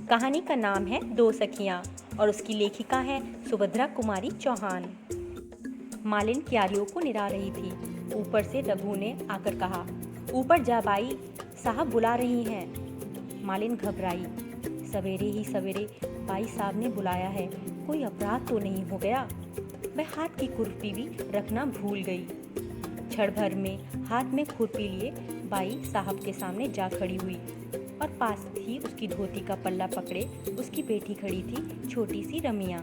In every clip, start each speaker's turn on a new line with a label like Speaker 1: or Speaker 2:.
Speaker 1: कहानी का नाम है दो सखियाँ और उसकी लेखिका है सुभद्रा कुमारी चौहान। मालिन क्यारियों को निरा रही थी। ऊपर से रघु ने आकर कहा, ऊपर जा बाई, साहब बुला रही हैं। मालिन घबराई। सवेरे ही सवेरे बाई साहब ने बुलाया है, कोई अपराध तो नहीं हो गया? वह हाथ की खुरपी भी रखना भूल गई। क्षण भर में हाथ में खुरपी लिए बाई साहब के सामने जा खड़ी हुई और पास ही उसकी धोती का पल्ला पकड़े उसकी बेटी खड़ी थी, छोटी सी रमिया।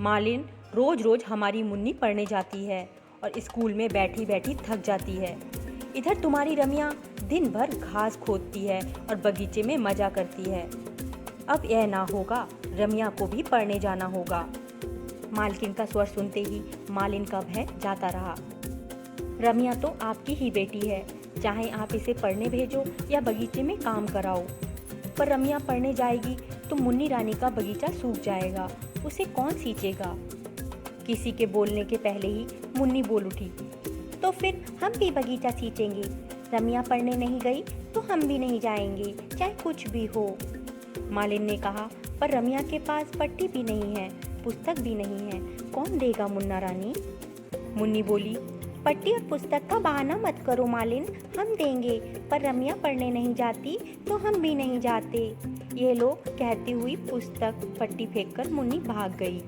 Speaker 1: मालिन, रोज रोज हमारी मुन्नी पढ़ने जाती है और स्कूल में बैठी बैठी थक जाती है। इधर तुम्हारी रमिया दिन भर घास खोदती है और बगीचे में मजा करती है। अब यह ना होगा, रमिया को भी पढ़ने जाना होगा। मालकिन का स्वर सुनते ही मालिन का भय जाता रहा। रमिया तो आपकी ही बेटी है, चाहे आप इसे पढ़ने भेजो या बगीचे में काम कराओ। पर रमिया पढ़ने जाएगी तो मुन्नी रानी का बगीचा सूख जाएगा, उसे कौन सींचेगा? किसी के बोलने के पहले ही मुन्नी बोल उठी, तो फिर हम भी बगीचा सींचेंगे। रमिया पढ़ने नहीं गई तो हम भी नहीं जाएंगे, चाहे कुछ भी हो। मालिन ने कहा, पर रमिया के पास पट्टी भी नहीं है, पुस्तक भी नहीं है, कौन देगा मुन्ना रानी? मुन्नी बोली, पट्टी और पुस्तक का बहाना मत करो मालिन, हम देंगे, पर रमिया पढ़ने नहीं जाती तो हम भी नहीं जाते। ये लो, कहती हुई पुस्तक पट्टी फेंककर मुन्नी भाग गई।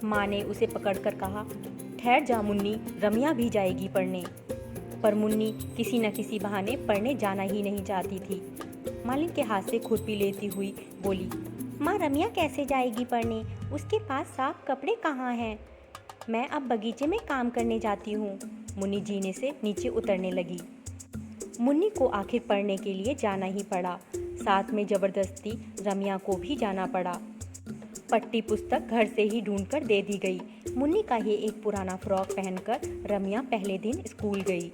Speaker 1: माँ ने उसे पकड़कर कहा, ठहर जा मुन्नी, रमिया भी जाएगी पढ़ने। पर मुन्नी किसी न किसी बहाने पढ़ने जाना ही नहीं चाहती थी। मालिन के हाथ से खुरपी लेती हुई बोली, माँ रमिया कैसे जाएगी पढ़ने? उसके पास साफ कपड़े कहाँ हैं? मैं अब बगीचे में काम करने जाती हूँ। मुन्नी जीने से नीचे उतरने लगी। मुन्नी को आखिर पढ़ने के लिए जाना ही पड़ा, साथ में ज़बरदस्ती रमिया को भी जाना पड़ा। पट्टी पुस्तक घर से ही ढूंढकर दे दी गई। मुन्नी का ये एक पुराना फ्रॉक पहनकर रमिया पहले दिन स्कूल गई।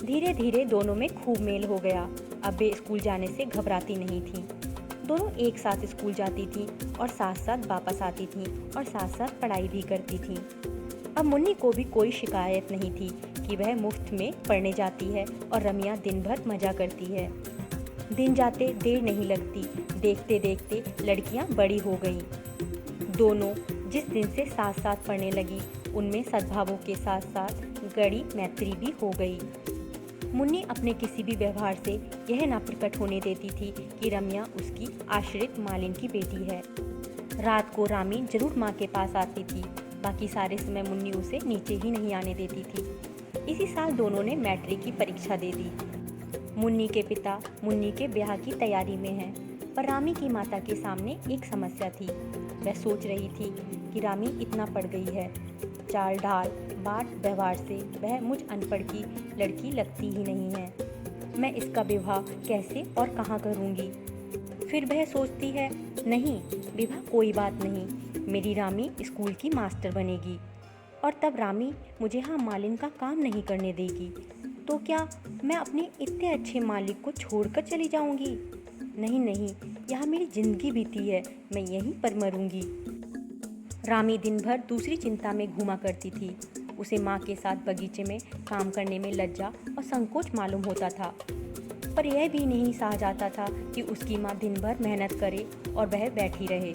Speaker 1: धीरे धीरे दोनों में खूब मेल हो गया। अब वे स्कूल जाने से घबराती नहीं थीं। दोनों एक साथ स्कूल जाती थीं और साथ साथ वापस आती थीं और साथ साथ पढ़ाई भी करती थीं। अब मुन्नी को भी कोई शिकायत नहीं थी कि वह मुफ्त में पढ़ने जाती है और रमिया दिन भर मज़ा करती है। दिन जाते देर नहीं लगती, देखते देखते लड़कियां बड़ी हो गईं। दोनों जिस दिन से साथ साथ पढ़ने लगी, उनमें सद्भावों के साथ साथ गड़ी मैत्री भी हो गई। मुन्नी अपने किसी भी व्यवहार से यह ना प्रकट होने देती थी कि रमिया उसकी आश्रित मालिन की बेटी है। रात को रामी जरूर माँ के पास आती थी, बाकी सारे समय मुन्नी उसे नीचे ही नहीं आने देती थी। इसी साल दोनों ने मैट्रिक की परीक्षा दे दी। मुन्नी के पिता मुन्नी के ब्याह की तैयारी में हैं, पर रामी की माता के सामने एक समस्या थी। वह सोच रही थी कि रामी इतना पढ़ गई है, चाल ढाल बात व्यवहार से वह मुझ अनपढ़ की लड़की लगती ही नहीं है। मैं इसका विवाह कैसे और कहाँ करूँगी? फिर वह सोचती है, नहीं, विवाह कोई बात नहीं, मेरी रामी स्कूल की मास्टर बनेगी और तब रामी मुझे यहाँ मालिन का काम नहीं करने देगी। तो क्या मैं अपने इतने अच्छे मालिक को छोड़कर चली जाऊँगी? नहीं नहीं, यहाँ मेरी ज़िंदगी बीती है, मैं यहीं पर मरूँगी। रामी दिन भर दूसरी चिंता में घूमा करती थी। उसे माँ के साथ बगीचे में काम करने में लज्जा और संकोच मालूम होता था, पर यह भी नहीं सहा जाता था कि उसकी माँ दिन भर मेहनत करे और वह बैठी रहे।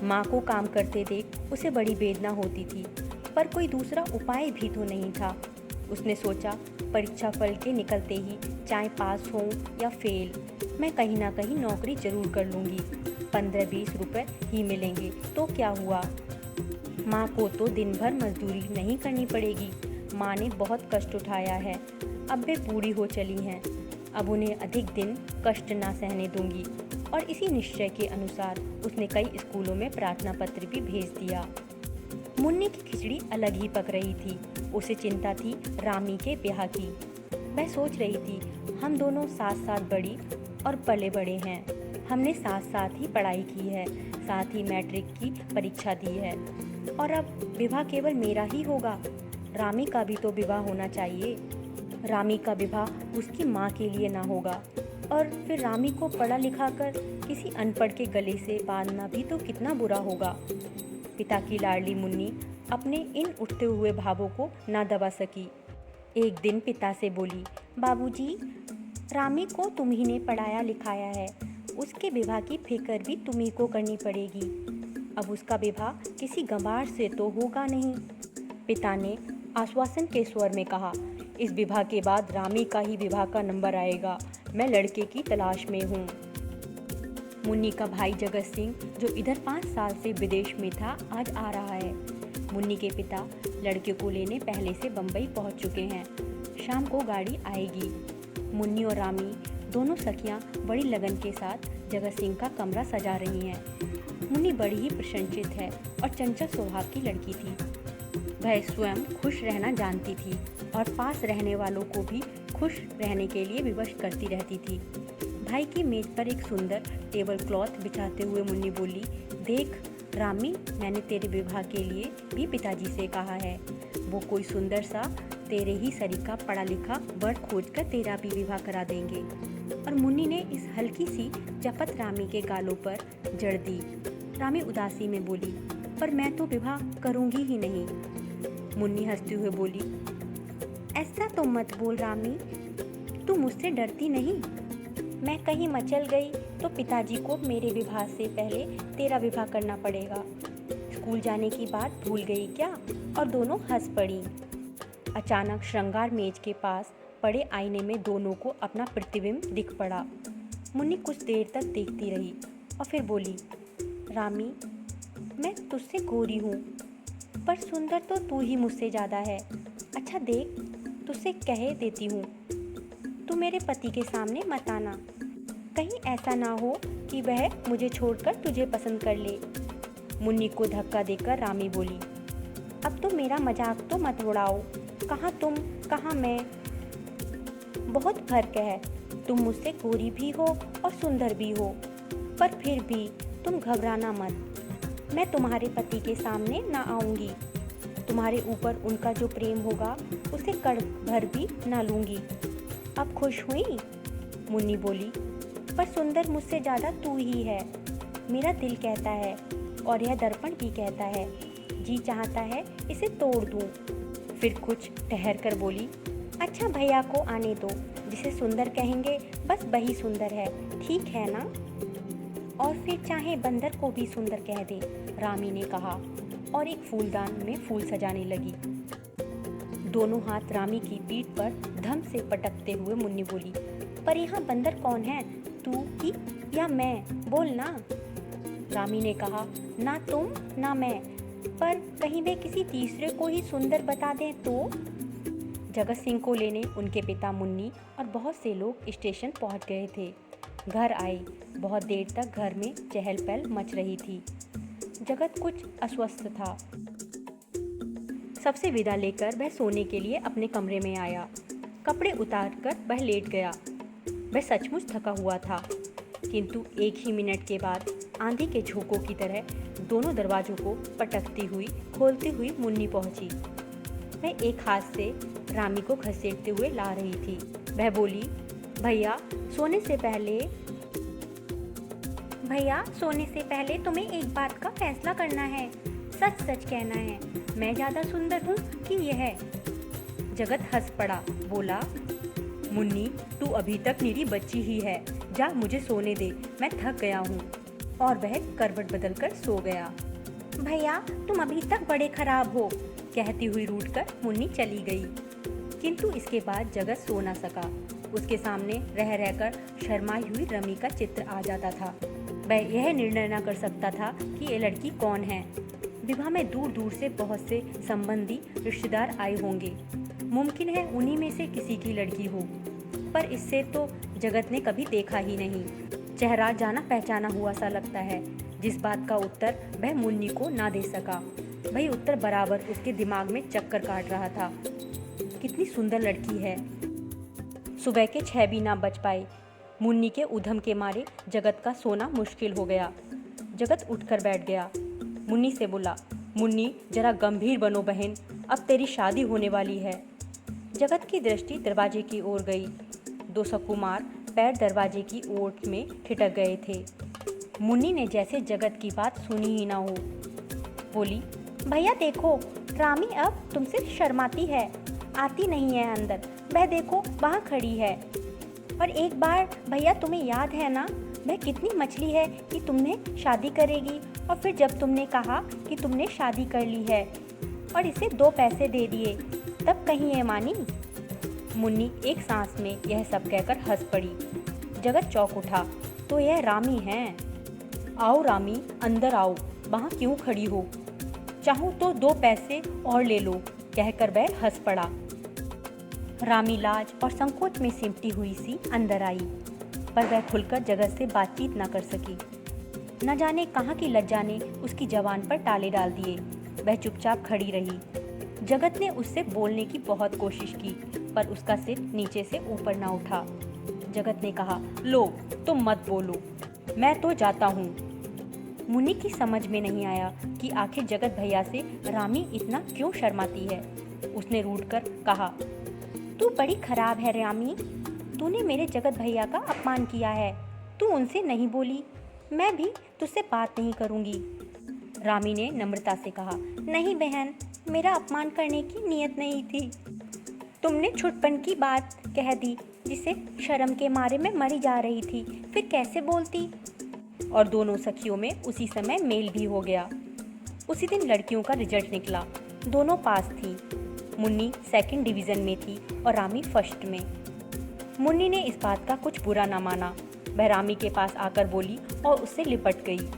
Speaker 1: माँ को काम करते देख उसे बड़ी वेदना होती थी, पर कोई दूसरा उपाय भी तो नहीं था। उसने सोचा, परीक्षा फल के निकलते ही चाहे पास हों या फेल, मैं कहीं ना कहीं नौकरी जरूर कर लूँगी। 15-20 रुपये ही मिलेंगे तो क्या हुआ? माँ को तो दिन भर मजदूरी नहीं करनी पड़ेगी। माँ ने बहुत कष्ट उठाया है, अब वे बूढ़ी हो चली हैं। अब उन्हें अधिक दिन कष्ट ना सहने दूंगी। और इसी निश्चय के अनुसार उसने कई स्कूलों में प्रार्थना पत्र भी भेज दिया। मुन्नी की खिचड़ी अलग ही पक रही थी। उसे चिंता थी रामी के ब्याह की। वह सोच रही थी, हम दोनों साथ साथ बड़ी और पले बड़े हैं। हमने साथ साथ ही पढ़ाई की है, साथ ही मैट्रिक की परीक्षा दी है, और अब विवाह केवल मेरा ही होगा। रामी का भी तो विवाह होना चाहिए। रामी का विवाह उसकी माँ के लिए ना होगा, और फिर रामी को पढ़ा लिखा कर किसी अनपढ़ के गले से बांधना भी तो कितना बुरा होगा। पिता की लाडली मुन्नी अपने इन उठते हुए भावों को ना दबा सकी। एक दिन पिता से बोली, बाबूजी, रामी को तुम ही ने पढ़ाया लिखाया है, उसके विवाह की फिक्र भी तुम्ही को करनी पड़ेगी। अब उसका विवाह किसी गंवार से तो होगा नहीं। पिता ने आश्वासन के स्वर में कहा, इस विवाह के बाद रामी का ही विवाह का नंबर आएगा। मैं लड़के की तलाश में हूँ। मुन्नी का भाई जगत सिंह, जो इधर 5 साल से विदेश में था, आज आ रहा है। मुन्नी के पिता लड़के को लेने पहले से बम्बई पहुँच चुके हैं। शाम को गाड़ी आएगी। मुन्नी और रामी दोनों सखियाँ बड़ी लगन के साथ जगत सिंह का कमरा सजा रही हैं। मुन्नी बड़ी ही प्रशंसित है और चंचल स्वभाव की लड़की थी। वह स्वयं खुश रहना जानती थी और पास रहने वालों को भी खुश रहने के लिए विवश करती रहती थी। भाई की मेज पर एक सुंदर टेबल क्लॉथ बिछाते हुए मुन्नी बोली, देख रामी, मैंने तेरे विवाह के लिए भी पिताजी से कहा है। वो कोई सुंदर सा तेरे ही सरीका पढ़ा लिखा वर खोज कर तेरा भी विवाह करा देंगे। और मुन्नी ने इस हल्की सी चपत रामी के गालों पर जड़ दी। रामी उदासी में बोली, पर मैं तो विवाह करूँगी ही नहीं। मुन्नी हंसते हुए बोली, ऐसा तो मत बोल रामी, तू मुझसे डरती नहीं? मैं कहीं मचल गई तो पिताजी को मेरे विवाह से पहले तेरा विवाह करना पड़ेगा। स्कूल जाने की बात भूल गई क्या? और दोनों हंस पड़ी। अचानक श्रृंगार मेज के पास पड़े आईने में दोनों को अपना प्रतिबिंब दिख पड़ा। मुन्नी कुछ देर तक देखती रही और फिर बोली, रामी, मैं तुझसे गोरी हूँ, पर सुंदर तो तू ही मुझसे ज़्यादा है। अच्छा देख, तुझसे कह देती हूँ, तू मेरे पति के सामने मत आना। कहीं ऐसा ना हो कि वह मुझे छोड़कर तुझे पसंद कर ले। मुन्नी को धक्का देकर रामी बोली, अब तो मेरा मजाक तो मत उड़ाओ। कहाँ तुम, कहाँ मैं, बहुत फर्क है। तुम मुझसे गोरी भी हो और सुंदर भी हो, पर फिर भी तुम घबराना मत। मैं तुम्हारे पति के सामने ना आऊँगी। तुम्हारे ऊपर उनका जो प्रेम होगा उसे कड़ भर भी ना लूँगी। अब खुश हुई? मुन्नी बोली, पर सुंदर मुझसे ज़्यादा तू ही है। मेरा दिल कहता है और यह दर्पण भी कहता है, जी चाहता है इसे तोड़ दूँ। फिर कुछ ठहर कर बोली, अच्छा भैया को आने दो, जिसे सुंदर कहेंगे बस वही सुंदर है, ठीक है ना? और फिर चाहे बंदर को भी सुंदर कह दे, रामी ने कहा और एक फूलदान में फूल सजाने लगी। दोनों हाथ रामी की पीठ पर धम से पटकते हुए मुन्नी बोली, पर यहाँ बंदर कौन है, तू ही या मैं? बोल ना। रामी ने कहा, ना तुम ना मैं, पर कहीं वे किसी तीसरे को ही सुंदर बता दें तो? जगत सिंह को लेने उनके पिता मुन्नी और बहुत से लोग स्टेशन पहुंच गए थे। घर आए। बहुत देर तक घर में चहल पहल मच रही थी। जगत कुछ अस्वस्थ था। सबसे विदा लेकर वह सोने के लिए अपने कमरे में आया। कपड़े उतारकर वह लेट गया। वह सचमुच थका हुआ था, किंतु एक ही मिनट के बाद आंधी के झोंकों की तरह दोनों दरवाजों को पटकती हुई खोलती हुई मुन्नी पहुंची। वह एक हाथ से रामी को घसीटते हुए ला रही थी। वह बोली, भैया सोने से पहले तुम्हें एक बात का फैसला करना है। सच सच कहना है, मैं ज़्यादा सुंदर हूँ कि यह? जगत हंस पड़ा, बोला, मुन्नी तू अभी तक मेरी बच्ची ही है, जा मुझे सोने दे, मैं थक गया हूँ। और वह करवट बदलकर सो गया। भैया तुम अभी तक बड़े खराब हो, कहती हुई रूठकर मुन्नी चली गई। किंतु इसके बाद जगत सो न सका। उसके सामने रह रहकर शर्माई हुई रमी का चित्र आ जाता था। वह यह निर्णय न कर सकता था कि ये लड़की कौन है। विवाह में दूर दूर से बहुत से संबंधी रिश्तेदार आए होंगे। मुमकिन है उन्हीं में से किसी की लड़की हो, पर इससे तो जगत ने कभी देखा ही नहीं। चेहरा जाना पहचाना हुआ सा लगता है। जिस बात का उत्तर वह मुन्नी को ना दे सका, वही उत्तर बराबर उसके दिमाग में चक्कर काट रहा था। कितनी सुंदर लड़की है। सुबह के 6 भी ना बज पाए। मुन्नी के उधम के मारे जगत का सोना मुश्किल हो गया। जगत उठकर बैठ गया। मुन्नी से बोला, मुन्नी जरा गंभीर बनो बहन, अब तेरी शादी होने वाली है। जगत की दृष्टि दरवाजे की ओर गई। 2 सुकुमार पैर दरवाजे की ओर में ठिठक गए थे। मुन्नी ने जैसे जगत की बात सुनी ही ना हो, बोली, भैया देखो, रामी अब तुमसे शर्माती है, आती नहीं है अंदर। वह देखो वहाँ खड़ी है। और एक बार भैया तुम्हें याद है ना, वह कितनी मछली है कि तुमने शादी करेगी, और फिर जब तुमने कहा कि तुमने शादी कर ली है और इसे 2 पैसे दे दिए, तब कहीं ये मानी। मुन्नी एक सांस में यह सब कहकर हंस पड़ी। जगत चौंक उठा, तो यह रामी हैं। आओ रामी, अंदर आओ, वहाँ क्यों खड़ी हो? चाहूँ तो 2 पैसे और ले लो, कहकर वह हंस पड़ा। रामी लाज और संकोच में सिमटी हुई सी अंदर आई, पर वह खुलकर जगत से बातचीत न कर सकी। न जाने कहाँ की लज्जा ने उसकी जबान पर ताले डाल दिए। वह चुपचाप खड़ी रही। जगत ने उससे बोलने की बहुत कोशिश की, पर उसका सिर नीचे से ऊपर ना उठा। जगत ने कहा, लो तुम मत बोलो, मैं तो जाता हूँ। मुन्नी की समझ में नहीं आया कि आखिर जगत भैया से रामी इतना क्यों शर्माती है। उसने रूठ कर कहा, तू बड़ी खराब है रामी, तूने मेरे जगत भैया का अपमान किया है। तू उनसे नहीं बोली, मैं भी तुझसे बात नहीं करूँगी। रामी ने नम्रता से कहा, नहीं बहन, मेरा अपमान करने की नीयत नहीं थी। तुमने छुटपन की बात कह दी, जिसे शर्म के मारे मैं मरी जा रही थी, फिर कैसे बोलती। और दोनों सखियों में उसी समय मेल भी हो गया। उसी दिन लड़कियों का रिजल्ट निकला। दोनों पास थी। मुन्नी 2nd डिवीज़न में थी और रामी 1st में। मुन्नी ने इस बात का कुछ बुरा ना माना। वह रामी के पास आकर बोली और उससे लिपट गई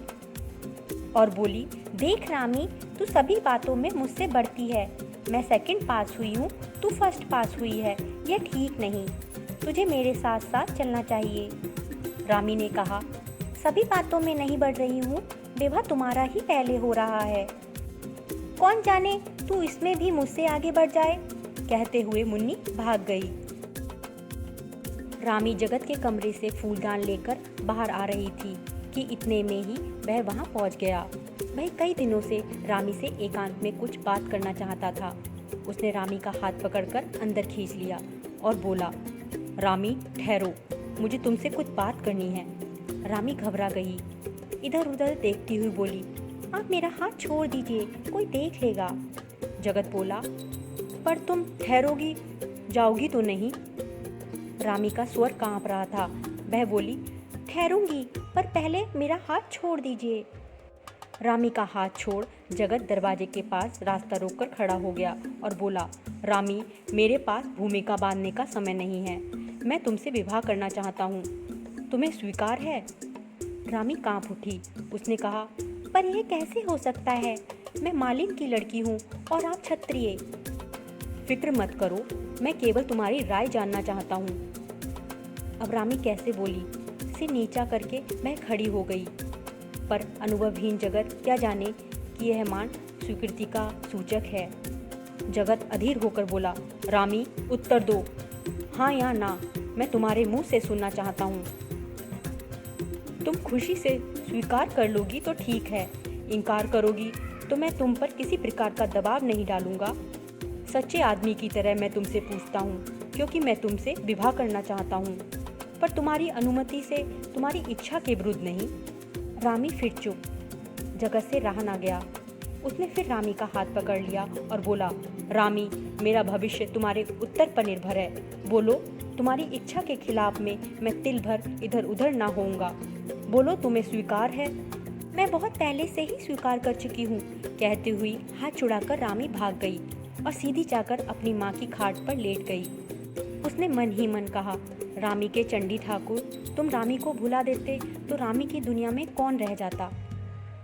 Speaker 1: और बोली, देख रामी, तू सभी बातों में मुझसे बढ़ती है। मैं 2nd पास हुई हूँ, तू 1st पास हुई है। यह ठीक नहीं, तुझे मेरे साथ साथ चलना चाहिए। रामी ने कहा, सभी बातों में नहीं बढ़ रही हूँ, विवाह तुम्हारा ही पहले हो रहा है। कौन जाने तू इसमें भी मुझसे आगे बढ़ जाए। कहते हुए मुन्नी भाग गई। रामी जगत के कमरे से फूलदान लेकर बाहर आ रही थी कि इतने में ही वह वहां पहुंच गया। वह कई दिनों से रामी से एकांत में कुछ बात करना चाहता था। उसने रामी का हाथ पकड़कर अंदर खींच लिया और बोला, रामी ठहरो, मुझे तुमसे कुछ बात करनी है। रामी घबरा गई। इधर उधर देखती हुई बोली, आप मेरा हाथ छोड़ दीजिए, कोई देख लेगा। जगत बोला, पर तुम ठहरोगी, जाओगी तो नहीं। रामी का स्वर कांप रहा था। वह बोली, ठहरूंगी, पर पहले मेरा हाथ छोड़ दीजिए। रामी का हाथ छोड़ जगत दरवाजे के पास रास्ता रोककर खड़ा हो गया और बोला, रामी, मेरे पास भूमिका बांधने का समय नहीं है। मैं तुमसे विवाह करना चाहता हूँ, तुम्हें स्वीकार है? रामी कांप उठी। उसने कहा, पर यह कैसे हो सकता है? मैं मालिन की लड़की हूँ और आप क्षत्रिय। फिक्र मत करो, मैं केवल तुम्हारी राय जानना चाहता हूँ। अब रामी कैसे बोली? सिर नीचा करके वह खड़ी हो गई। पर अनुभवहीन जगत क्या जाने कि यह मान स्वीकृति का सूचक है। जगत अधीर होकर बोला, रामी, उत्तर दो, हाँ या ना, मैं तुम्हारे मुंह से सुनना चाहता हूँ। तुम खुशी से स्वीकार कर लोगी तो ठीक है, इनकार करोगी तो मैं तुम पर किसी प्रकार का दबाव नहीं डालूंगा। सच्चे आदमी की तरह मैं तुमसे पूछता हूँ, क्योंकि मैं तुमसे विवाह करना चाहता हूँ, पर तुम्हारी अनुमति से, तुम्हारी इच्छा के विरुद्ध नहीं। रामी फिर चुप। जगत से रहा ना गया। उसने फिर रामी का हाथ पकड़ लिया और बोला, रामी, मेरा भविष्य तुम्हारे उत्तर पर निर्भर है। बोलो, तुम्हारी इच्छा के खिलाफ में मैं तिल भर इधर उधर ना होऊंगा। बोलो, तुम्हें स्वीकार है? मैं बहुत पहले से ही स्वीकार कर चुकी हूँ। कहते हुए हाथ छुड़ाकर रामी भाग गई और सीधी जाकर अपनी माँ की खाट पर लेट गई। उसने मन ही मन कहा, रामी के चंडी ठाकुर, तुम रामी को भुला देते तो रामी की दुनिया में कौन रह जाता।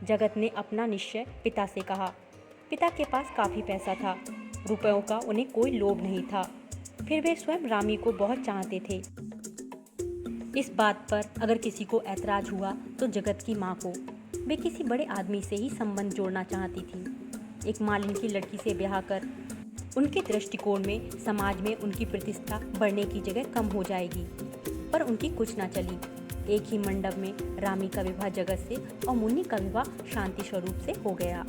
Speaker 1: जगत ने अपना निश्चय पिता से कहा। पिता के पास काफ़ी पैसा था, रुपयों का उन्हें कोई लोभ नहीं था, फिर वे स्वयं रामी को बहुत चाहते थे। इस बात पर अगर किसी को ऐतराज हुआ तो जगत की माँ को। वे किसी बड़े आदमी से ही संबंध जोड़ना चाहती थी। एक मालिन की लड़की से ब्याह कर उनके दृष्टिकोण में समाज में उनकी प्रतिष्ठा बढ़ने की जगह कम हो जाएगी, पर उनकी कुछ ना चली। एक ही मंडप में रामी का विवाह जगत से और मुन्नी का विवाह शांति स्वरूप से हो गया।